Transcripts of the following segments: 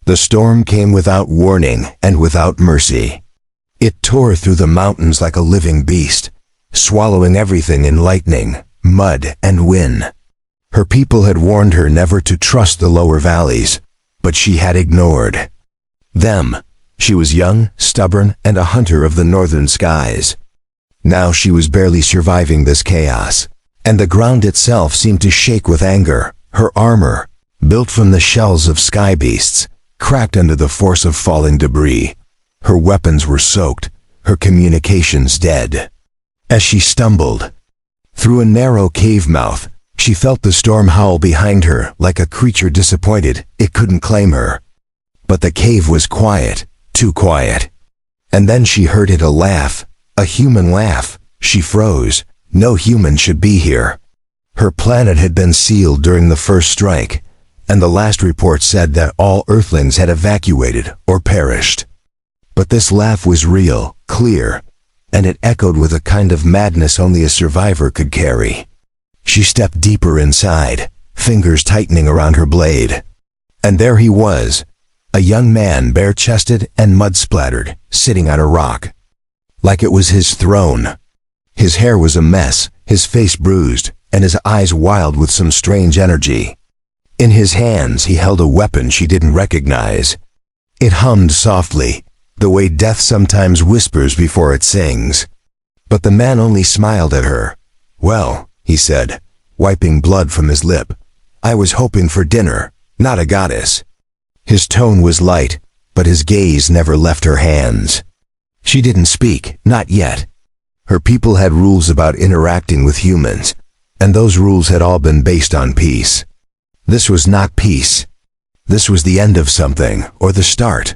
The storm came without warning and without mercy. It tore through the mountains like a living beast, swallowing everything in lightning, mud, and wind. Her people had warned her never to trust the lower valleys, but she had ignored them. She was young, stubborn, and a hunter of the northern skies. Now she was barely surviving this chaos, and the ground itself seemed to shake with anger. Her armor, built from the shells of sky beasts, cracked under the force of falling debris. Her weapons were soaked, her communications dead. As she stumbled through a narrow cave mouth, she felt the storm howl behind her like a creature disappointed it couldn't claim her. But the cave was quiet, too quiet. And then she heard it, a laugh, a human laugh. She froze. No human should be here. Her planet had been sealed during the first strike, and the last report said that all Earthlings had evacuated or perished. But this laugh was real, clear, and it echoed with a kind of madness only a survivor could carry. She stepped deeper inside, fingers tightening around her blade. And there he was, a young man, bare-chested and mud-splattered, sitting on a rock, like it was his throne. His hair was a mess, his face bruised, and his eyes wild with some strange energy. In his hands he held a weapon she didn't recognize. It hummed softly, the way death sometimes whispers before it sings. But the man only smiled at her. "Well," he said, wiping blood from his lip, "I was hoping for dinner, not a goddess." His tone was light, but his gaze never left her hands. She didn't speak, not yet. Her people had rules about interacting with humans, and those rules had all been based on peace. This was not peace. This was the end of something, or the start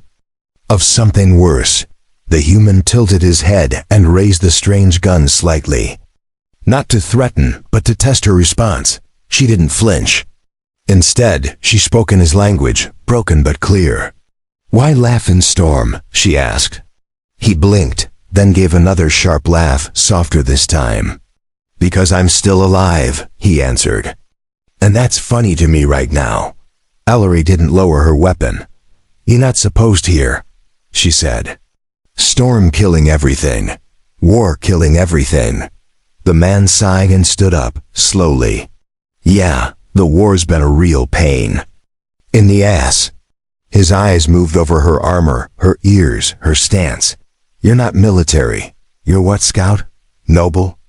of something worse. The human tilted his head and raised the strange gun slightly. Not to threaten, but to test her response. She didn't flinch. Instead, she spoke in his language, broken but clear. "Why laugh in storm?" she asked. He blinked, then gave another sharp laugh, softer this time. "Because I'm still alive," he answered. "And that's funny to me right now." Ellery didn't lower her weapon. "You're not supposed here," she said. "Storm killing everything. War killing everything." The man sighed and stood up, slowly. "Yeah, the war's been a real pain. In the ass." His eyes moved over her armor, her ears, her stance. "You're not military. You're what, Scout? Noble?"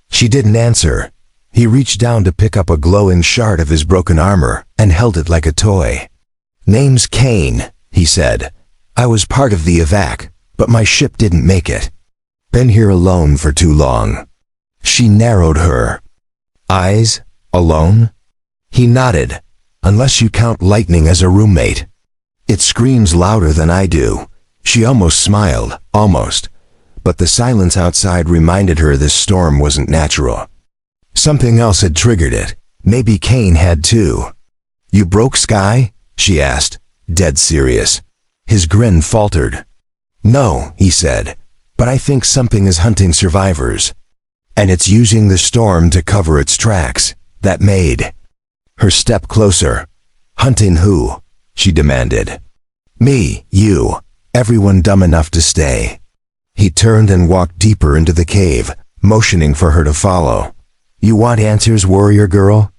She didn't answer. He reached down to pick up a glowing shard of his broken armor and held it like a toy. "Name's Kane," he said. "I was part of the evac, but my ship didn't make it. Been here alone for too long." She narrowed her eyes. "Alone?" He nodded. "Unless you count lightning as a roommate. It screams louder than I do." She almost smiled, almost. But the silence outside reminded her this storm wasn't natural. Something else had triggered it. Maybe Kane had too. "You broke Sky?" she asked, dead serious. His grin faltered. "No," he said, "but I think something is hunting survivors. And it's using the storm to cover its tracks." That made her step closer. "Hunting who?" she demanded. "Me, you, everyone dumb enough to stay." He turned and walked deeper into the cave, motioning for her to follow. "You want answers, warrior girl?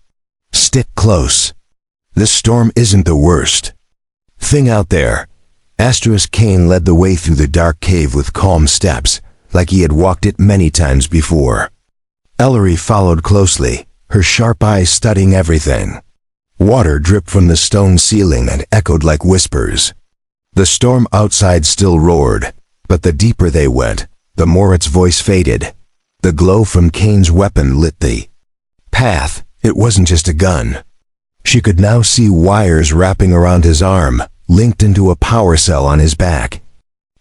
Stick close. This storm isn't the worst thing out there." Kane led the way through the dark cave with calm steps, like he had walked it many times before. Ellery followed closely, her sharp eyes studying everything. Water dripped from the stone ceiling and echoed like whispers. The storm outside still roared, but the deeper they went, the more its voice faded. The glow from Kane's weapon lit the path. It wasn't just a gun. She could now see wires wrapping around his arm, linked into a power cell on his back.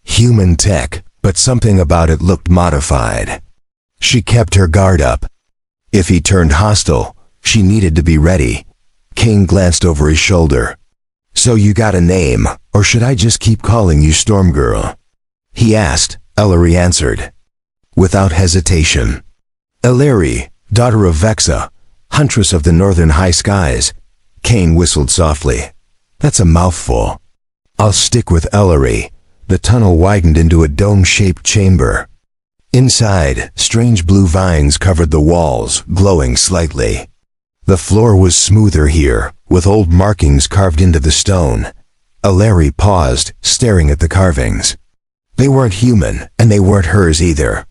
Human tech, but something about it looked modified. She kept her guard up. If he turned hostile, she needed to be ready. Kane glanced over his shoulder. "So you got a name, or should I just keep calling you Storm Girl?" he asked. Ellery answered, without hesitation. "Ellery, daughter of Vexa, huntress of the northern high skies." Kane whistled softly. "That's a mouthful." I'll stick with Ellery. The tunnel widened into a dome-shaped chamber. Inside, strange blue vines covered the walls, glowing slightly. The floor was smoother here, with old markings carved into the stone. Ellery paused, staring at the carvings. They weren't human, and they weren't hers either.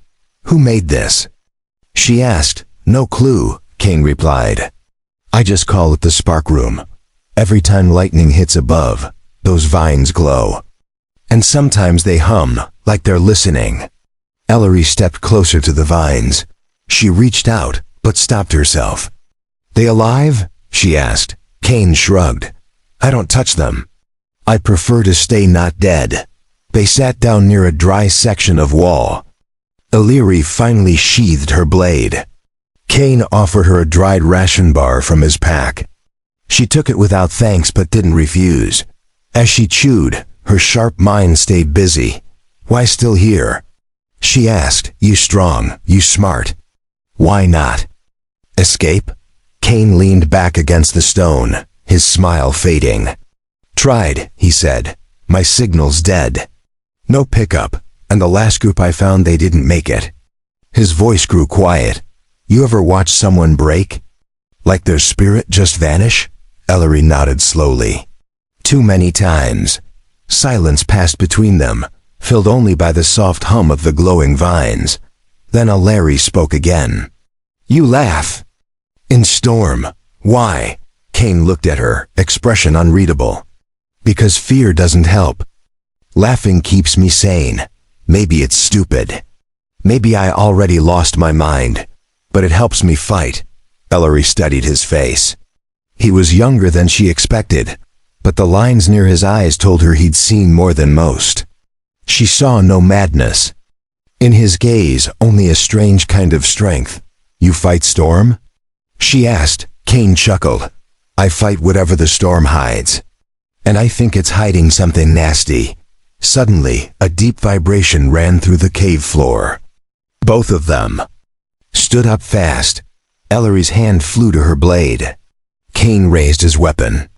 Who made this? She asked. No clue, Kane replied. I just call it the spark room. Every time lightning hits above, those vines glow. And sometimes they hum, like they're listening. Ellery stepped closer to the vines. She reached out, but stopped herself. They alive? She asked. Kane shrugged. I don't touch them. I prefer to stay not dead. They sat down near a dry section of wall. Ellery finally sheathed her blade. Kane offered her a dried ration bar from his pack. She took it without thanks but didn't refuse. As she chewed, her sharp mind stayed busy. Why still here? She asked. You strong, you smart. Why not? Escape? Kane leaned back against the stone, his smile fading. Tried, he said. My signal's dead. No pickup, and the last group I found they didn't make it. His voice grew quiet. You ever watch someone break? Like their spirit just vanish? Ellery nodded slowly. Too many times. Silence passed between them, filled only by the soft hum of the glowing vines. Then Ellery spoke again. You laugh. In storm. Why? Kane looked at her, expression unreadable. Because fear doesn't help. Laughing keeps me sane. Maybe it's stupid. Maybe I already lost my mind. But it helps me fight. Ellery studied his face. He was younger than she expected, but the lines near his eyes told her he'd seen more than most. She saw no madness. In his gaze, only a strange kind of strength. You fight storm? She asked. Kane chuckled. I fight whatever the storm hides. And I think it's hiding something nasty. Suddenly, a deep vibration ran through the cave floor. Both of them stood up fast. Ellery's hand flew to her blade. Kane raised his weapon.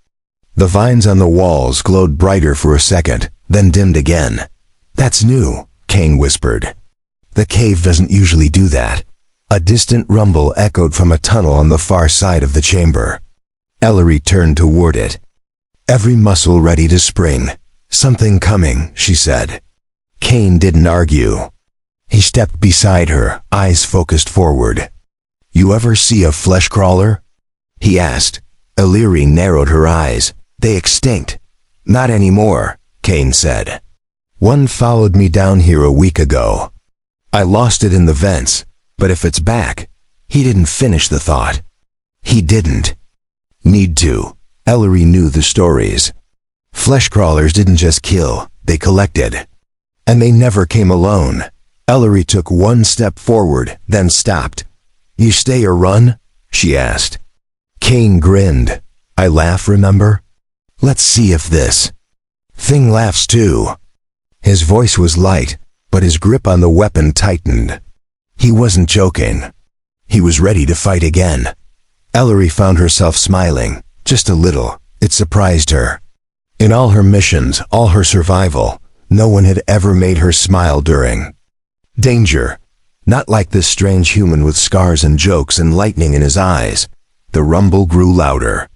The vines on the walls glowed brighter for a second, then dimmed again. That's new, Kane whispered. The cave doesn't usually do that. A distant rumble echoed from a tunnel on the far side of the chamber. Ellery turned toward it. Every muscle ready to spring. Something coming, she said. Kane didn't argue. He stepped beside her, eyes focused forward. You ever see a flesh crawler? He asked. Ellery narrowed her eyes. They extinct. Not anymore, Kane said. One followed me down here a week ago. I lost it in the vents, but if it's back, he didn't finish the thought. He didn't need to. Ellery knew the stories. Flesh crawlers didn't just kill, they collected. And they never came alone. Ellery took one step forward, then stopped. You stay or run? She asked. Kane grinned. I laugh, remember? Let's see if this thing laughs too. His voice was light, but his grip on the weapon tightened. He wasn't joking. He was ready to fight again. Ellery found herself smiling, just a little. It surprised her. In all her missions, all her survival, no one had ever made her smile during danger. Not like this strange human with scars and jokes and lightning in his eyes. The rumble grew louder.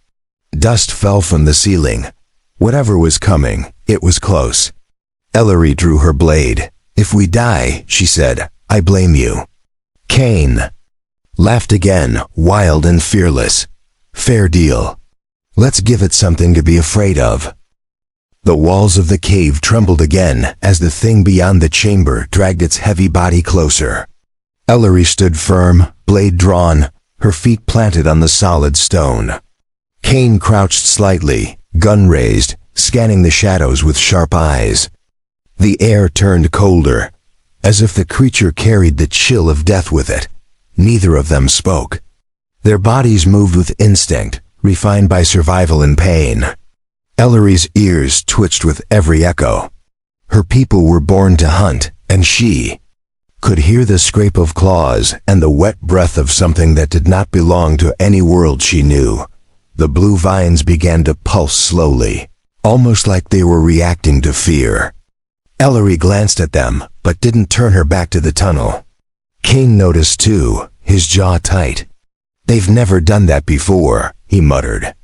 Dust fell from the ceiling. Whatever was coming, it was close. Ellery drew her blade. If we die, she said, I blame you. Kane laughed again, wild and fearless. Fair deal. Let's give it something to be afraid of. The walls of the cave trembled again as the thing beyond the chamber dragged its heavy body closer. Ellery stood firm, blade drawn, her feet planted on the solid stone. Kane crouched slightly, gun raised, scanning the shadows with sharp eyes. The air turned colder, as if the creature carried the chill of death with it. Neither of them spoke. Their bodies moved with instinct, refined by survival and pain. Ellery's ears twitched with every echo. Her people were born to hunt, and she could hear the scrape of claws and the wet breath of something that did not belong to any world she knew. The blue vines began to pulse slowly, almost like they were reacting to fear. Ellery glanced at them, but didn't turn her back to the tunnel. Kane noticed too, his jaw tight. "They've never done that before," he muttered.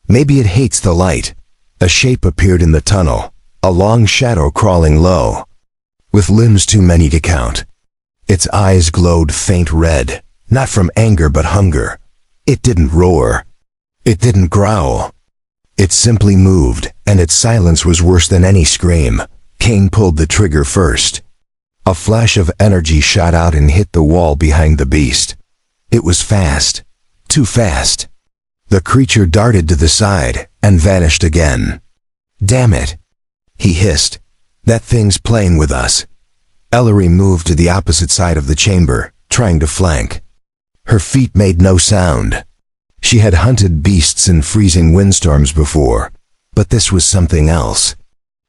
"Maybe it hates the light." A shape appeared in the tunnel, a long shadow crawling low, with limbs too many to count. Its eyes glowed faint red, not from anger but hunger. It didn't roar. It didn't growl. It simply moved, and its silence was worse than any scream. Kane pulled the trigger first. A flash of energy shot out and hit the wall behind the beast. It was fast. Too fast. The creature darted to the side and vanished again. "Damn it," he hissed. "That thing's playing with us." Ellery moved to the opposite side of the chamber, trying to flank. Her feet made no sound. She had hunted beasts in freezing windstorms before, but this was something else.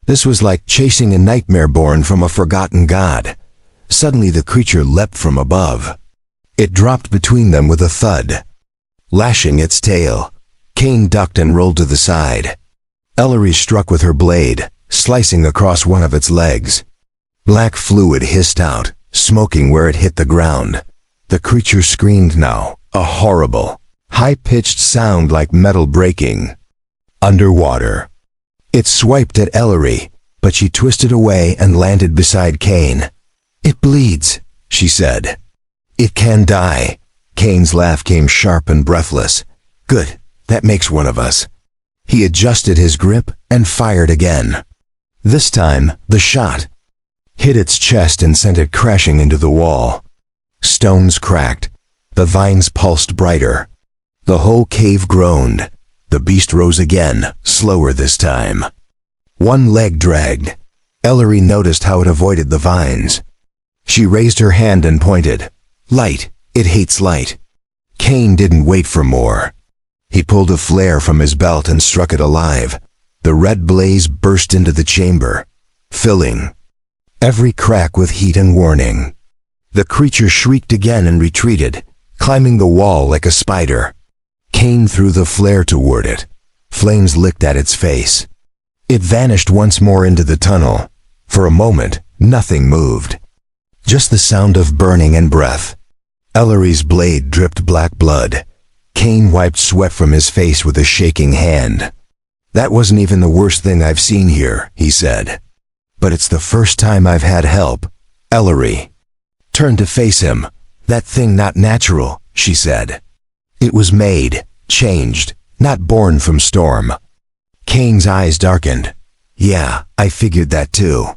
This was like chasing a nightmare born from a forgotten god. Suddenly the creature leapt from above. It dropped between them with a thud, lashing its tail. Kane ducked and rolled to the side. Ellery struck with her blade, slicing across one of its legs. Black fluid hissed out, smoking where it hit the ground. The creature screamed now, a horrible, high-pitched sound like metal breaking. Underwater. It swiped at Ellery, but she twisted away and landed beside Kane. "It bleeds," she said. "It can die." Kane's laugh came sharp and breathless. "Good, that makes one of us." He adjusted his grip and fired again. This time, the shot hit its chest and sent it crashing into the wall. Stones cracked. The vines pulsed brighter. The whole cave groaned. The beast rose again, slower this time. One leg dragged. Ellery noticed how it avoided the vines. She raised her hand and pointed. "Light. It hates light." Kane didn't wait for more. He pulled a flare from his belt and struck it alive. The red blaze burst into the chamber, filling every crack with heat and warning. The creature shrieked again and retreated, climbing the wall like a spider. Kane threw the flare toward it. Flames licked at its face. It vanished once more into the tunnel. For a moment, nothing moved. Just the sound of burning and breath. Ellery's blade dripped black blood. Kane wiped sweat from his face with a shaking hand. "That wasn't even the worst thing I've seen here," he said. "But it's the first time I've had help." Ellery turned to face him. "That thing not natural," she said. "It was made, changed, not born from storm." Kane's eyes darkened. "Yeah, I figured that too.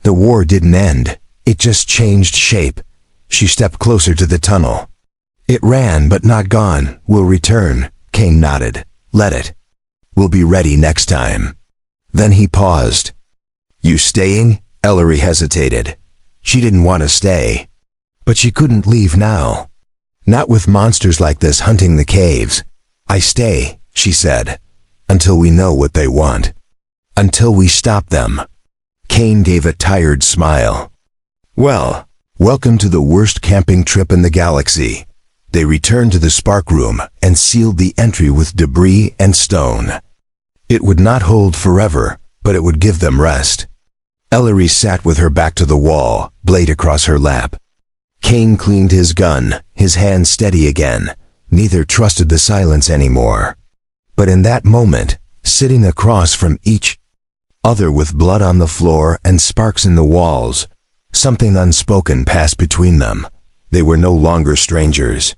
The war didn't end. It just changed shape." She stepped closer to the tunnel. "It ran, but not gone. Will return." Kane nodded. "Let it. We'll be ready next time." Then he paused. "You staying?" Ellery hesitated. She didn't want to stay. But she couldn't leave now. Not with monsters like this hunting the caves. "I stay," she said, "until we know what they want. Until we stop them." Kane gave a tired smile. "Well, welcome to the worst camping trip in the galaxy." They returned to the spark room and sealed the entry with debris and stone. It would not hold forever, but it would give them rest. Ellery sat with her back to the wall, blade across her lap. Kane cleaned his gun, his hand steady again. Neither trusted the silence anymore. But in that moment, sitting across from each other with blood on the floor and sparks in the walls, something unspoken passed between them. They were no longer strangers.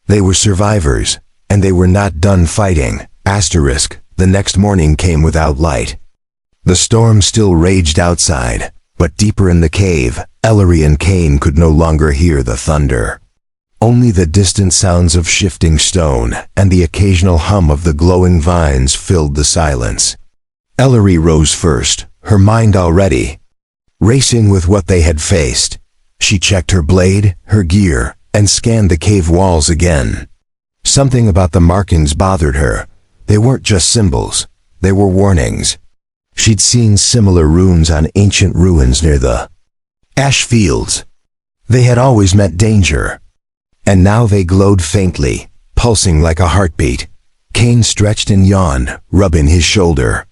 They were survivors, and they were not done fighting. Asterisk, the next morning came without light. The storm still raged outside, but deeper in the cave, Ellery and Kane could no longer hear the thunder. Only the distant sounds of shifting stone and the occasional hum of the glowing vines filled the silence. Ellery rose first, her mind already racing with what they had faced. She checked her blade, her gear, and scanned the cave walls again. Something about the markings bothered her. They weren't just symbols, they were warnings. She'd seen similar runes on ancient ruins near the ash fields. They had always meant danger. And now they glowed faintly, pulsing like a heartbeat. Kane stretched and yawned, rubbing his shoulder.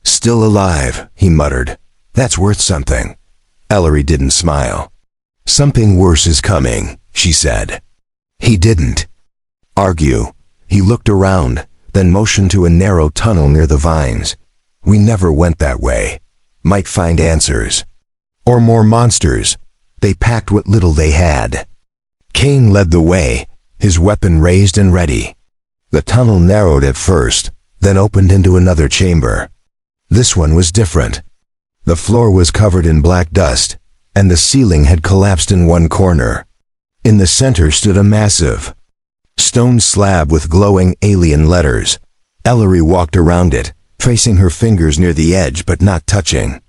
Still alive, he muttered. That's worth something. Ellery didn't smile. Something worse is coming, she said. He didn't argue. He looked around, then motioned to a narrow tunnel near the vines. We never went that way. Might find answers. Or more monsters. They packed what little they had. Kane led the way, his weapon raised and ready. The tunnel narrowed at first, then opened into another chamber. This one was different. The floor was covered in black dust, and the ceiling had collapsed in one corner. In the center stood a massive stone slab with glowing alien letters. Ellery walked around it, tracing her fingers near the edge but not touching.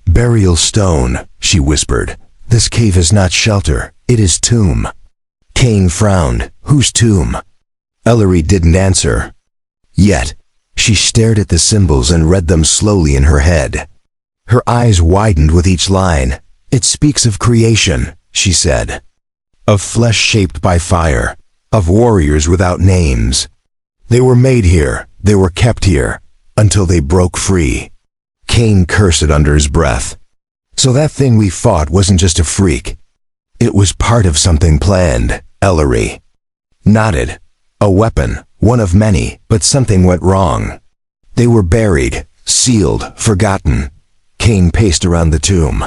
Burial stone, she whispered. This cave is not shelter, it is tomb. Kane frowned. Whose tomb? Ellery didn't answer. Yet, she stared at the symbols and read them slowly in her head. Her eyes widened with each line. It speaks of creation, she said. Of flesh shaped by fire. Of warriors without names. They were made here, they were kept here, until they broke free. Kane cursed under his breath. So that thing we fought wasn't just a freak. It was part of something planned, Ellery nodded. A weapon, one of many, but something went wrong. They were buried, sealed, forgotten. Kane paced around the tomb.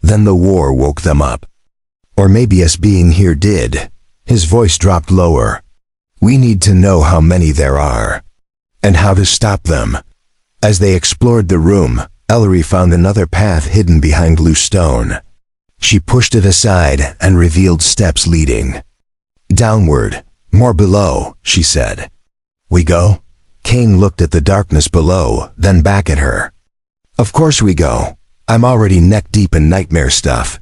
Then the war woke them up. Or maybe us being here did. His voice dropped lower. We need to know how many there are. And how to stop them. As they explored the room, Ellery found another path hidden behind loose stone. She pushed it aside and revealed steps leading downward, more below, she said. We go? Kane looked at the darkness below, then back at her. Of course we go. I'm already neck deep in nightmare stuff.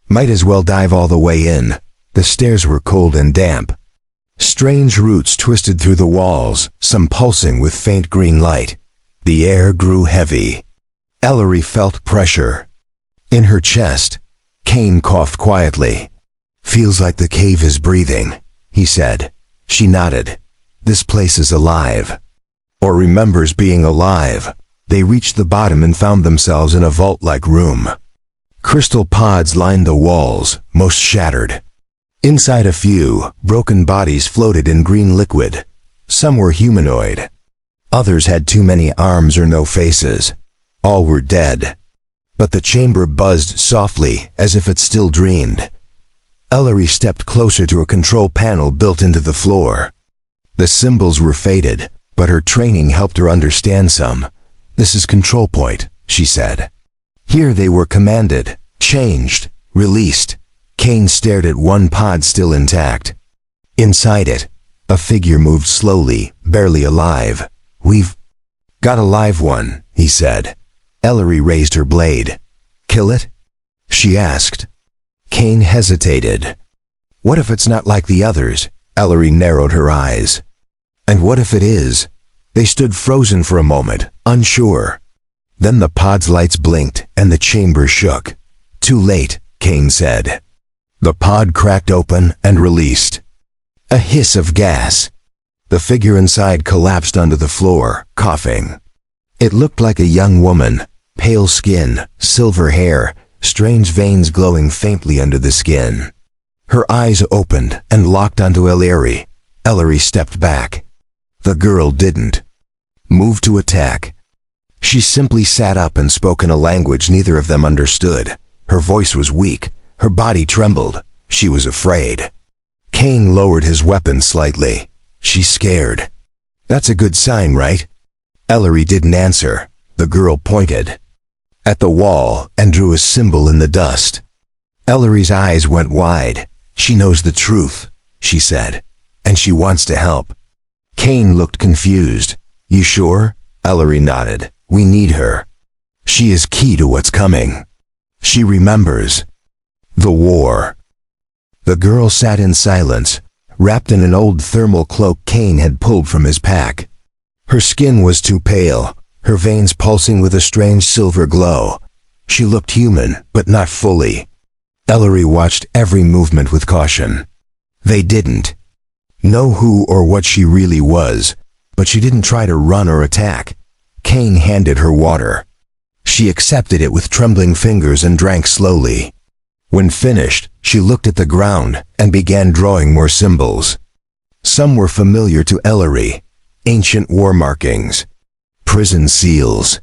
Might as well dive all the way in. The stairs were cold and damp. Strange roots twisted through the walls, some pulsing with faint green light. The air grew heavy. Ellery felt pressure in her chest. Kane coughed quietly. Feels like the cave is breathing, he said. She nodded. This place is alive. Or remembers being alive. They reached the bottom and found themselves in a vault-like room. Crystal pods lined the walls, most shattered. Inside a few, broken bodies floated in green liquid. Some were humanoid. Others had too many arms or no faces. All were dead. But the chamber buzzed softly, as if it still dreamed. Ellery stepped closer to a control panel built into the floor. The symbols were faded, but her training helped her understand some. This is control point, she said. Here they were commanded, changed, released. Kane stared at one pod still intact. Inside it, a figure moved slowly, barely alive. We've got a live one, he said. Ellery raised her blade. Kill it? She asked. Kane hesitated. What if it's not like the others? Ellery narrowed her eyes. And what if it is? They stood frozen for a moment, unsure. Then the pod's lights blinked and the chamber shook. Too late, Kane said. The pod cracked open and released. A hiss of gas. The figure inside collapsed onto the floor, coughing. It looked like a young woman, pale skin, silver hair, strange veins glowing faintly under the skin. Her eyes opened and locked onto Ellery. Ellery stepped back. The girl didn't move to attack. She simply sat up and spoke in a language neither of them understood. Her voice was weak. Her body trembled. She was afraid. Kane lowered his weapon slightly. She's scared. That's a good sign, right? Ellery didn't answer. The girl pointed at the wall and drew a symbol in the dust. Ellery's eyes went wide. She knows the truth, she said, and she wants to help. Kane looked confused. You sure? Ellery nodded. We need her. She is key to what's coming. She remembers the war. The girl sat in silence, wrapped in an old thermal cloak Kane had pulled from his pack. Her skin was too pale, her veins pulsing with a strange silver glow. She looked human, but not fully. Ellery watched every movement with caution. They didn't know who or what she really was, but she didn't try to run or attack. Kane handed her water. She accepted it with trembling fingers and drank slowly. When finished, she looked at the ground and began drawing more symbols. Some were familiar to Ellery, ancient war markings, prison seals.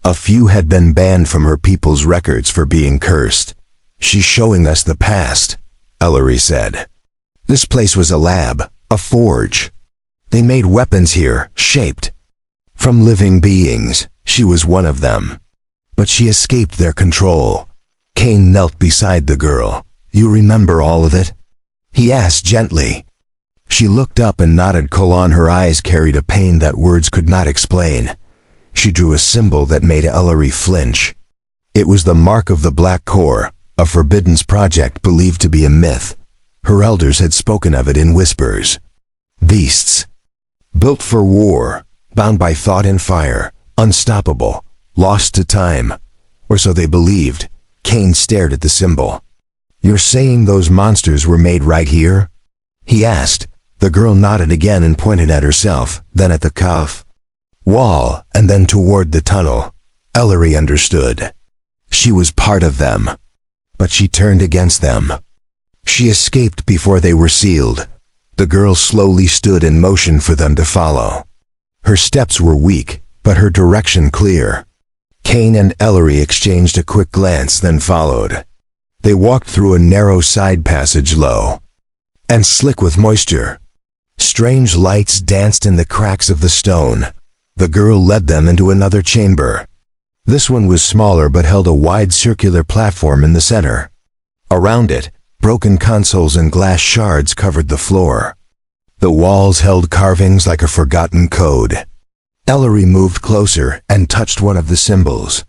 A few had been banned from her people's records for being cursed. "She's showing us the past," Ellery said. "This place was a lab, a forge. They made weapons here, shaped from living beings. She was one of them. But she escaped their control." Kane knelt beside the girl. "You remember all of it?" he asked gently. She looked up and nodded. Her eyes carried a pain that words could not explain. She drew a symbol that made Ellery flinch. It was the mark of the Black Core, a forbidden project believed to be a myth. Her elders had spoken of it in whispers. Beasts, built for war, bound by thought and fire, unstoppable, lost to time. Or so they believed. Kane stared at the symbol. "You're saying those monsters were made right here?" he asked. The girl nodded again and pointed at herself, then at the cuff wall, and then toward the tunnel. Ellery understood. She was part of them. But she turned against them. She escaped before they were sealed. The girl slowly stood in motion for them to follow. Her steps were weak, but her direction clear. Kane and Ellery exchanged a quick glance, then followed. They walked through a narrow side passage, low and slick with moisture. Strange lights danced in the cracks of the stone. The girl led them into another chamber. This one was smaller but held a wide circular platform in the center. Around it, broken consoles and glass shards covered the floor. The walls held carvings like a forgotten code. Ellery moved closer and touched one of the symbols.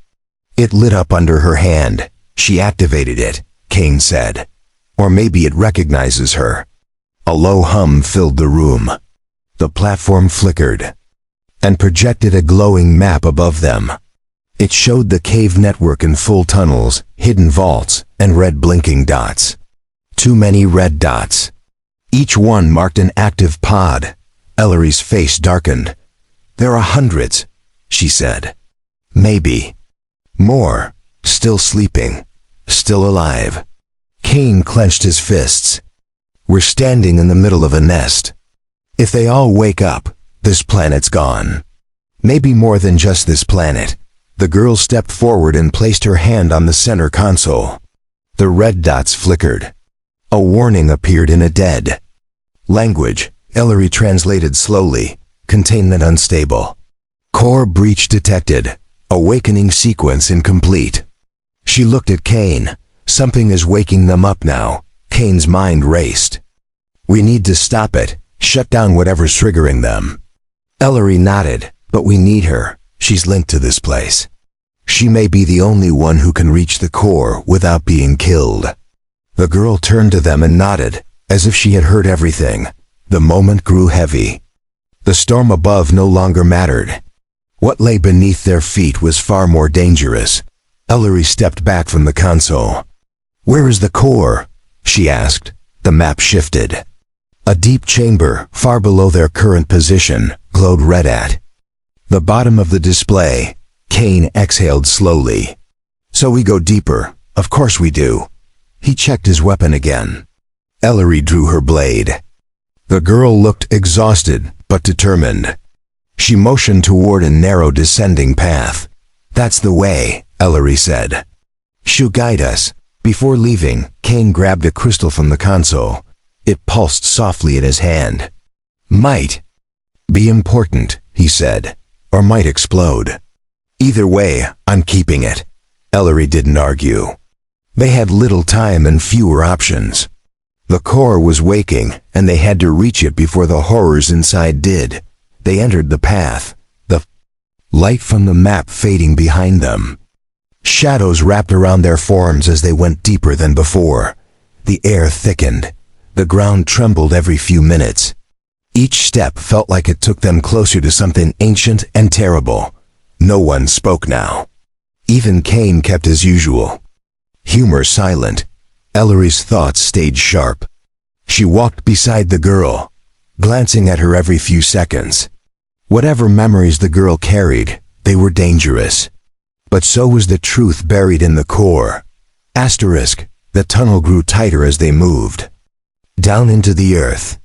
It lit up under her hand. "She activated it," Kane said. "Or maybe it recognizes her." A low hum filled the room. The platform flickered and projected a glowing map above them. It showed the cave network in full tunnels, hidden vaults, and red blinking dots. Too many red dots. Each one marked an active pod. Ellery's face darkened. "There are hundreds," she said. "Maybe more, still sleeping, still alive." Kane clenched his fists. "We're standing in the middle of a nest. If they all wake up, this planet's gone. Maybe more than just this planet." The girl stepped forward and placed her hand on the center console. The red dots flickered. A warning appeared in a dead language. Ellery translated slowly. "Containment unstable. Core breach detected. Awakening sequence incomplete." She looked at Kane. "Something is waking them up now." Kane's mind raced. "We need to stop it. Shut down whatever's triggering them." Ellery nodded. "But we need her. She's linked to this place. She may be the only one who can reach the core without being killed." The girl turned to them and nodded, as if she had heard everything. The moment grew heavy. The storm above no longer mattered. What lay beneath their feet was far more dangerous. Ellery stepped back from the console. "Where is the core?" she asked. The map shifted. A deep chamber, far below their current position, glowed red at the bottom of the display. Kane exhaled slowly. "So we go deeper." "Of course we do." He checked his weapon again. Ellery drew her blade. The girl looked exhausted, but determined. She motioned toward a narrow descending path. "That's the way," Ellery said. "She'll guide us." Before leaving, Kane grabbed a crystal from the console. It pulsed softly in his hand. "Might be important," he said, "or might explode. Either way, I'm keeping it." Ellery didn't argue. They had little time and fewer options. The core was waking, and they had to reach it before the horrors inside did. They entered the path, the light from the map fading behind them. Shadows wrapped around their forms as they went deeper than before. The air thickened. The ground trembled every few minutes. Each step felt like it took them closer to something ancient and terrible. No one spoke now. Even Kane kept his usual humor silent. Ellery's thoughts stayed sharp. She walked beside the girl, glancing at her every few seconds. Whatever memories the girl carried, They were dangerous. But so was the truth buried in the core. Asterisk, the tunnel grew tighter as they moved. Down into the earth.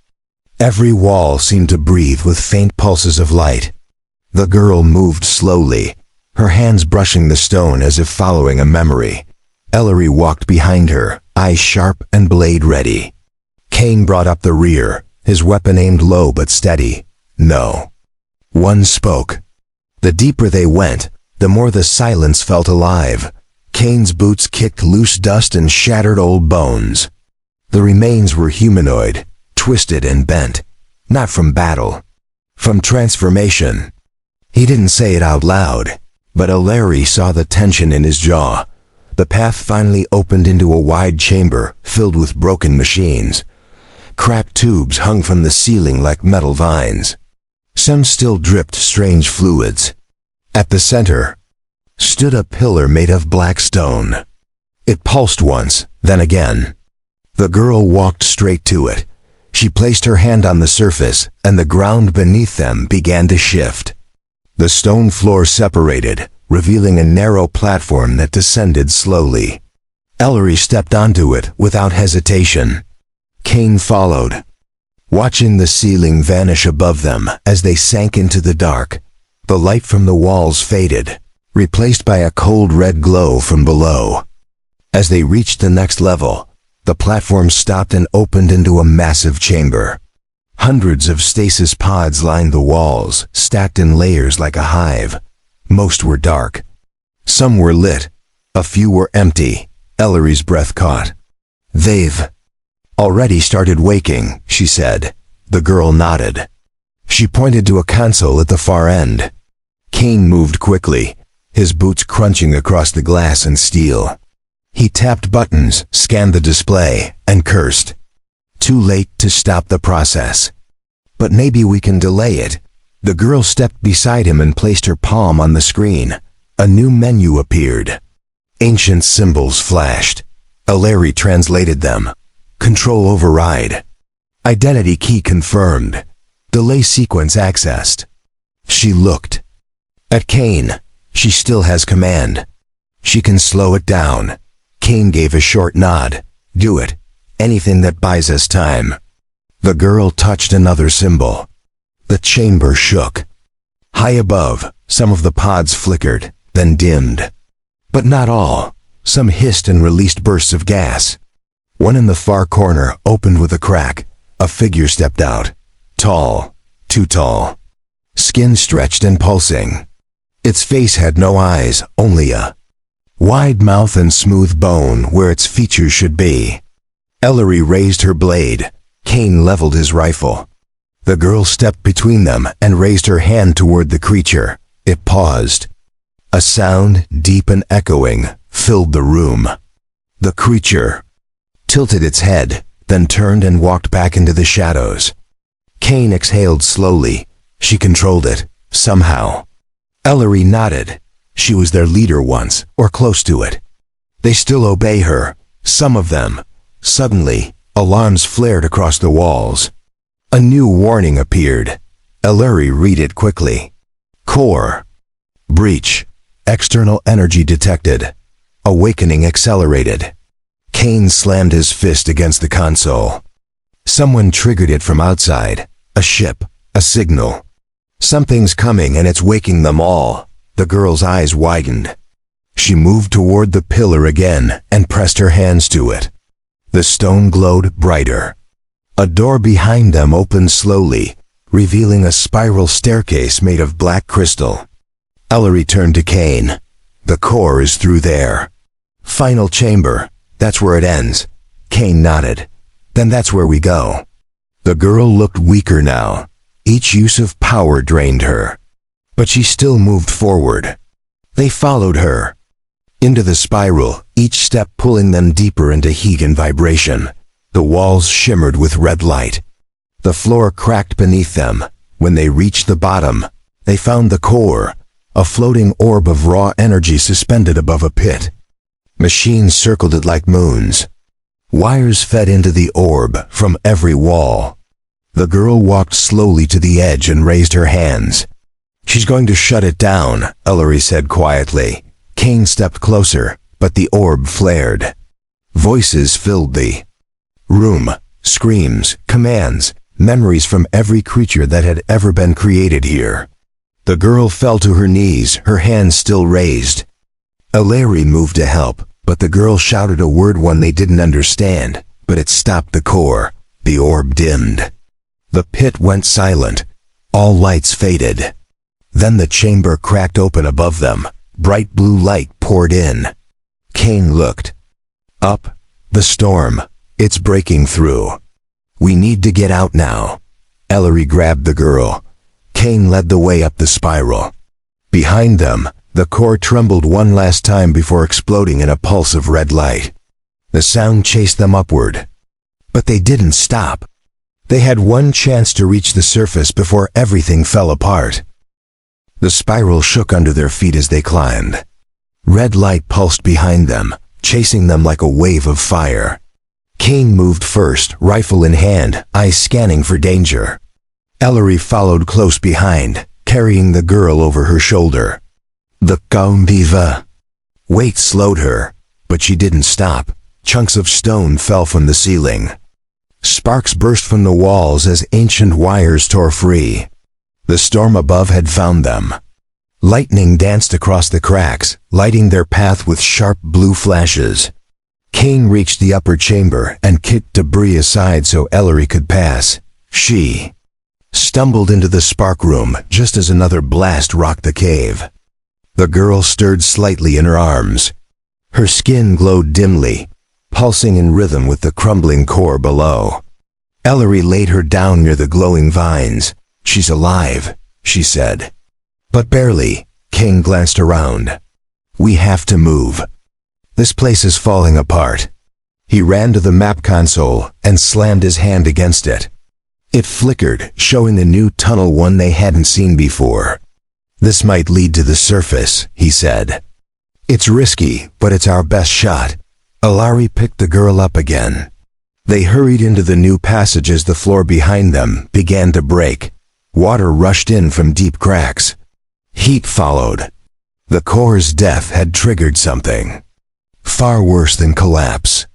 Every wall seemed to breathe with faint pulses of light. The girl moved slowly, her hands brushing the stone as if following a memory. Ellery walked behind her, eyes sharp and blade ready. Kane brought up the rear, his weapon aimed low but steady. No. One spoke. The deeper they went, the more the silence felt alive. Kane's boots kicked loose dust and shattered old bones. The remains were humanoid, twisted and bent, not from battle, from transformation. He didn't say it out loud, but Ellery saw the tension in his jaw. The path finally opened into a wide chamber filled with broken machines. Cracked tubes hung from the ceiling like metal vines. Some still dripped strange fluids. At the center stood a pillar made of black stone. It pulsed once, then again. The girl walked straight to it. She placed her hand on the surface, and the ground beneath them began to shift. The stone floor separated, revealing a narrow platform that descended slowly. Ellery stepped onto it without hesitation. Kane followed, watching the ceiling vanish above them as they sank into the dark. The light from the walls faded, replaced by a cold red glow from below. As they reached the next level, the platform stopped and opened into a massive chamber. Hundreds of stasis pods lined the walls, stacked in layers like a hive. Most were dark. Some were lit. A few were empty. Ellery's breath caught. "They've already started waking," she said. The girl nodded. She pointed to a console at the far end. Kane moved quickly, his boots crunching across the glass and steel. He tapped buttons, scanned the display, and cursed. Too late to stop the process. "But maybe we can delay it." The girl stepped beside him and placed her palm on the screen. A new menu appeared. Ancient symbols flashed. Ellery translated them. Control override. Identity key confirmed. Delay sequence accessed. She looked at Kane. She still has command. She can slow it down. Kane gave a short nod. "Do it. Anything that buys us time." The girl touched another symbol. The chamber shook. High above, some of the pods flickered, then dimmed. But not all. Some hissed and released bursts of gas. One in the far corner opened with a crack. A figure stepped out. Tall. Too tall. Skin stretched and pulsing. Its face had no eyes, only a wide mouth and smooth bone where its features should be. Ellery raised her blade. Kane leveled his rifle. The girl stepped between them and raised her hand toward the creature. It paused. A sound, deep and echoing, filled the room. The creature tilted its head, then turned and walked back into the shadows. Kane exhaled slowly. She controlled it, somehow. Ellery nodded. She was their leader once, or close to it. They still obey her, some of them. Suddenly, alarms flared across the walls. A new warning appeared. Ellery read it quickly. Core breach. External energy detected. Awakening accelerated. Kane slammed his fist against the console. Someone triggered it from outside. A ship. A signal. Something's coming and it's waking them all. The girl's eyes widened. She moved toward the pillar again and pressed her hands to it. The stone glowed brighter. A door behind them opened slowly, revealing a spiral staircase made of black crystal. Ellery turned to Kane. "The core is through there." "Final chamber. That's where it ends." Kane nodded. "Then that's where we go." The girl looked weaker now. Each use of power drained her. But she still moved forward. They followed her. Into the spiral, each step pulling them deeper into heat and vibration. The walls shimmered with red light. The floor cracked beneath them. When they reached the bottom, they found the core, a floating orb of raw energy suspended above a pit. Machines circled it like moons. Wires fed into the orb from every wall. The girl walked slowly to the edge and raised her hands. She's going to shut it down, Ellery said quietly. Kane stepped closer, but the orb flared. Voices filled the room, screams, commands, memories from every creature that had ever been created here. The girl fell to her knees, her hands still raised. Ellery moved to help, but the girl shouted a word one they didn't understand, but it stopped the core. The orb dimmed. The pit went silent. All lights faded. Then the chamber cracked open above them. Bright blue light poured in. Kane looked. Up. The storm. It's breaking through. We need to get out now. Ellery grabbed the girl. Kane led the way up the spiral. Behind them, the core trembled one last time before exploding in a pulse of red light. The sound chased them upward. But they didn't stop. They had one chance to reach the surface before everything fell apart. The spiral shook under their feet as they climbed. Red light pulsed behind them, chasing them like a wave of fire. Kane moved first, rifle in hand, eyes scanning for danger. Ellery followed close behind, carrying the girl over her shoulder. The Viva. Weight slowed her, but she didn't stop. Chunks of stone fell from the ceiling. Sparks burst from the walls as ancient wires tore free. The storm above had found them. Lightning danced across the cracks, lighting their path with sharp blue flashes. Kane reached the upper chamber and kicked debris aside so Ellery could pass. She stumbled into the spark room just as another blast rocked the cave. The girl stirred slightly in her arms. Her skin glowed dimly, pulsing in rhythm with the crumbling core below. Ellery laid her down near the glowing vines. She's alive, she said. But barely. Kane glanced around. We have to move. This place is falling apart. He ran to the map console and slammed his hand against it. It flickered, showing a new tunnel, one they hadn't seen before. This might lead to the surface, he said. It's risky, but it's our best shot. Ellery picked the girl up again. They hurried into the new passage as the floor behind them began to break. Water rushed in from deep cracks. Heat followed. The core's death had triggered something far worse than collapse.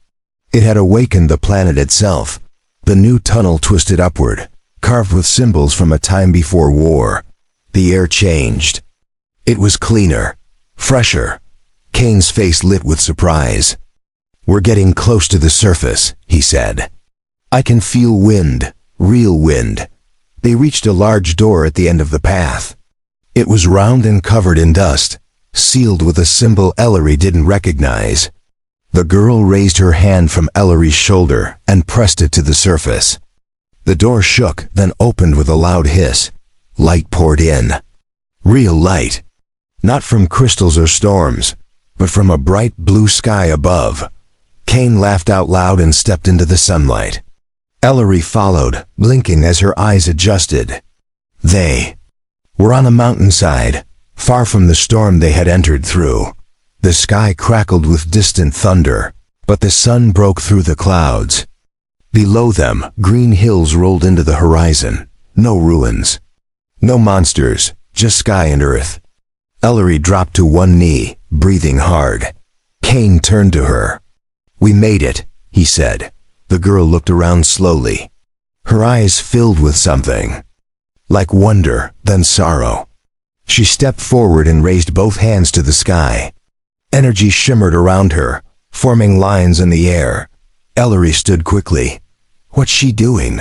It had awakened the planet itself. The new tunnel twisted upward, carved with symbols from a time before war. The air changed. It was cleaner, fresher. Kane's face lit with surprise. We're getting close to the surface, he said. I can feel wind, real wind. They reached a large door at the end of the path. It was round and covered in dust, sealed with a symbol Ellery didn't recognize. The girl raised her hand from Ellery's shoulder and pressed it to the surface. The door shook, then opened with a loud hiss. Light poured in. Real light. Not from crystals or storms, but from a bright blue sky above. Kane laughed out loud and stepped into the sunlight. Ellery followed, blinking as her eyes adjusted. They were on a mountainside, far from the storm they had entered through. The sky crackled with distant thunder, but the sun broke through the clouds. Below them, green hills rolled into the horizon. No ruins. No monsters, just sky and earth. Ellery dropped to one knee, breathing hard. Kane turned to her. We made it, he said. The girl looked around slowly. Her eyes filled with something. Like wonder, then sorrow. She stepped forward and raised both hands to the sky. Energy shimmered around her, forming lines in the air. Ellery stood quickly. What's she doing?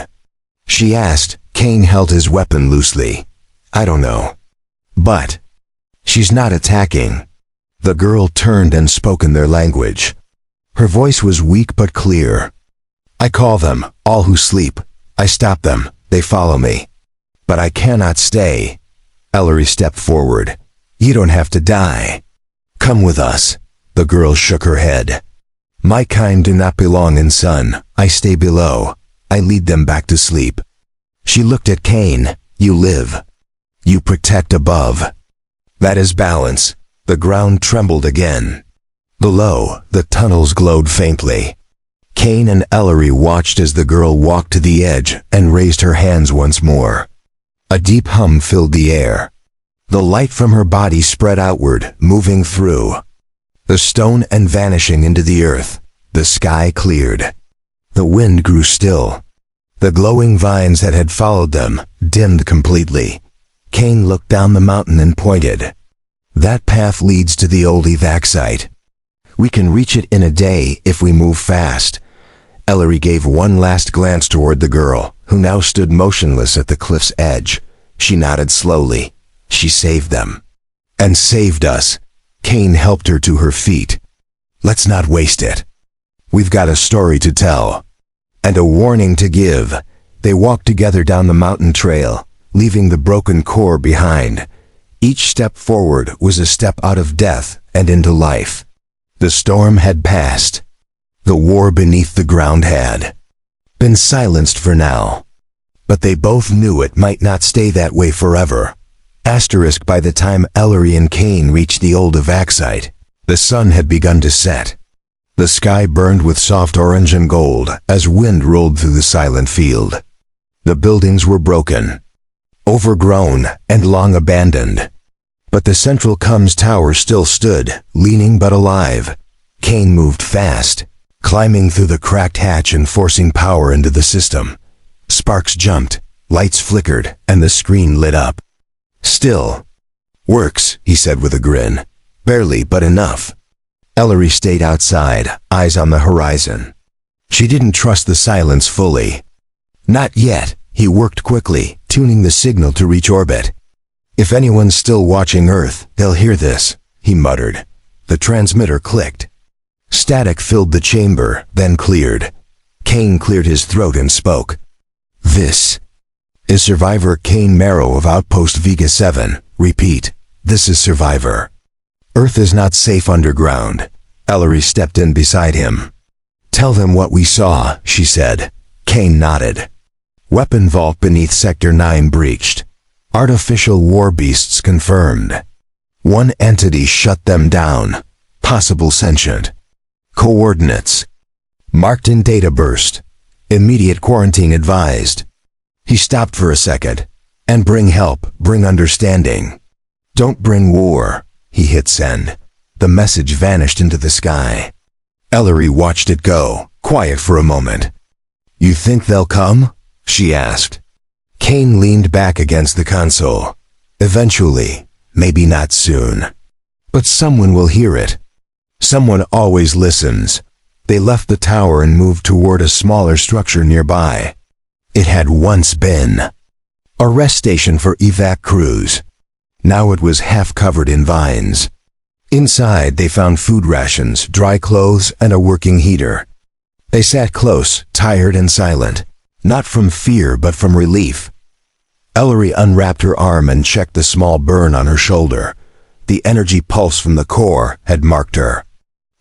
She asked. Kane held his weapon loosely. I don't know. But she's not attacking. The girl turned and spoke in their language. Her voice was weak but clear. I call them, all who sleep. I stop them, they follow me. But I cannot stay. Ellery stepped forward. You don't have to die. Come with us. The girl shook her head. My kind do not belong in sun. I stay below. I lead them back to sleep. She looked at Kane. You live. You protect above. That is balance. The ground trembled again. Below, the tunnels glowed faintly. Kane and Ellery watched as the girl walked to the edge and raised her hands once more. A deep hum filled the air. The light from her body spread outward, moving through the stone and vanishing into the earth. The sky cleared. The wind grew still. The glowing vines that had followed them dimmed completely. Kane looked down the mountain and pointed. That path leads to the old evac site. We can reach it in a day if we move fast. Ellery gave one last glance toward the girl, who now stood motionless at the cliff's edge. She nodded slowly. She saved them. And saved us. Kane helped her to her feet. Let's not waste it. We've got a story to tell. And a warning to give. They walked together down the mountain trail, leaving the broken core behind. Each step forward was a step out of death and into life. The storm had passed. The war beneath the ground had been silenced for now. But they both knew it might not stay that way forever. Asterisk by the time Ellery and Kane reached the old evac site, the sun had begun to set. The sky burned with soft orange and gold as wind rolled through the silent field. The buildings were broken, overgrown, and long abandoned. But the central comms tower still stood, leaning but alive. Kane moved fast, climbing through the cracked hatch and forcing power into the system. Sparks jumped, lights flickered, and the screen lit up. Still. Works, he said with a grin. Barely, but enough. Ellery stayed outside, eyes on the horizon. She didn't trust the silence fully. Not yet. He worked quickly, tuning the signal to reach orbit. If anyone's still watching Earth, they'll hear this, he muttered. The transmitter clicked. Static filled the chamber, then cleared. Kane cleared his throat and spoke. This is Survivor Kane Marrow of Outpost Vega 7. Repeat. This is Survivor. Earth is not safe underground. Ellery stepped in beside him. Tell them what we saw, she said. Kane nodded. Weapon vault beneath Sector 9 breached. Artificial war beasts confirmed. One entity shut them down. Possible sentient. Coordinates. Marked in data burst. Immediate quarantine advised. He stopped for a second. And bring help, bring understanding. Don't bring war. He hit send. The message vanished into the sky. Ellery watched it go, quiet for a moment. You think they'll come? She asked. Kane leaned back against the console. Eventually, maybe not soon. But someone will hear it. Someone always listens. They left the tower and moved toward a smaller structure nearby. It had once been a rest station for evac crews. Now it was half covered in vines. Inside, they found food rations, dry clothes, and a working heater. They sat close, tired and silent, not from fear but from relief. Ellery unwrapped her arm and checked the small burn on her shoulder. The energy pulse from the core had marked her.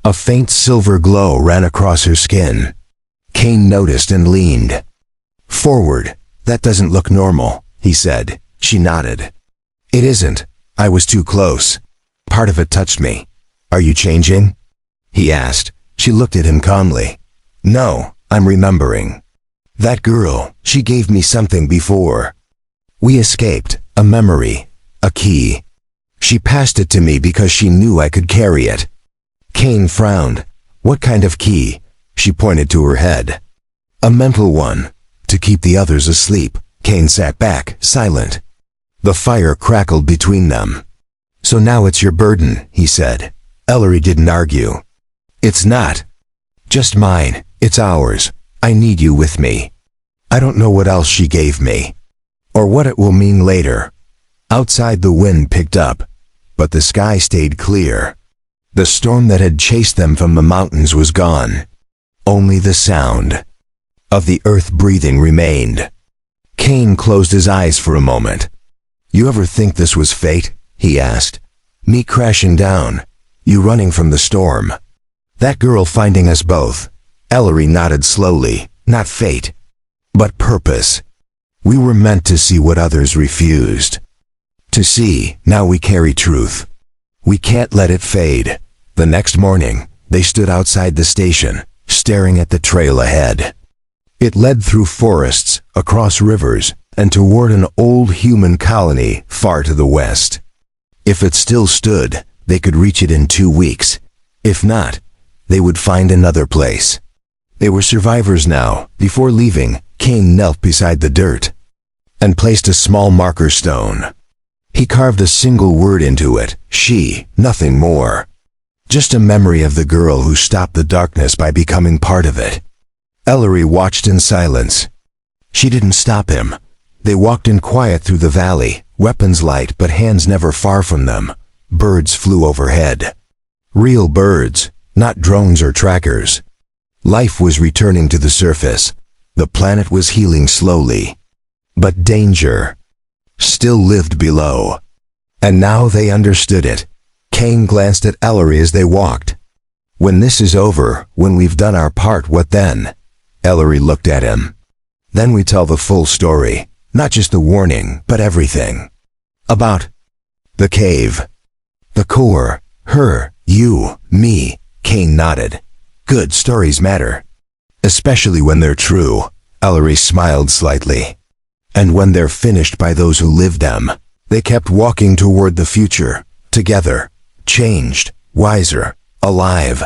A faint silver glow ran across her skin. Kane noticed and leaned. Forward. That doesn't look normal, he said. She nodded. It isn't. I was too close. Part of it touched me. Are you changing? He asked. She looked at him calmly. No, I'm remembering. That girl, she gave me something before. We escaped. A memory. A key. She passed it to me because she knew I could carry it. Kane frowned. What kind of key? She pointed to her head. A mental one. To keep the others asleep. Kane sat back, silent. The fire crackled between them. So now it's your burden, he said. Ellery didn't argue. It's not. Just mine. It's ours. I need you with me. I don't know what else she gave me. Or what it will mean later. Outside the wind picked up. But the sky stayed clear. The storm that had chased them from the mountains was gone. Only the sound of the earth breathing remained. Kane closed his eyes for a moment. You ever think this was fate? He asked. Me crashing down. You running from the storm. That girl finding us both. Ellery nodded slowly. Not fate, but purpose. We were meant to see what others refused. To see, now we carry truth. We can't let it fade. The next morning, they stood outside the station, staring at the trail ahead. It led through forests, across rivers, and toward an old human colony far to the west. If it still stood, they could reach it in 2 weeks. If not, they would find another place. They were survivors now. Before leaving, Kane knelt beside the dirt and placed a small marker stone. He carved a single word into it, she, nothing more. Just a memory of the girl who stopped the darkness by becoming part of it. Ellery watched in silence. She didn't stop him. They walked in quiet through the valley, weapons light but hands never far from them. Birds flew overhead. Real birds, not drones or trackers. Life was returning to the surface. The planet was healing slowly. But danger still lived below. And now they understood it. Kane glanced at Ellery as they walked. When this is over, when we've done our part, what then? Ellery looked at him. Then we tell the full story, not just the warning, but everything. About the cave, the core, her, you, me. Kane nodded. Good stories matter. Especially when they're true. Ellery smiled slightly. And when they're finished by those who lived them. They kept walking toward the future, together, changed, wiser, alive.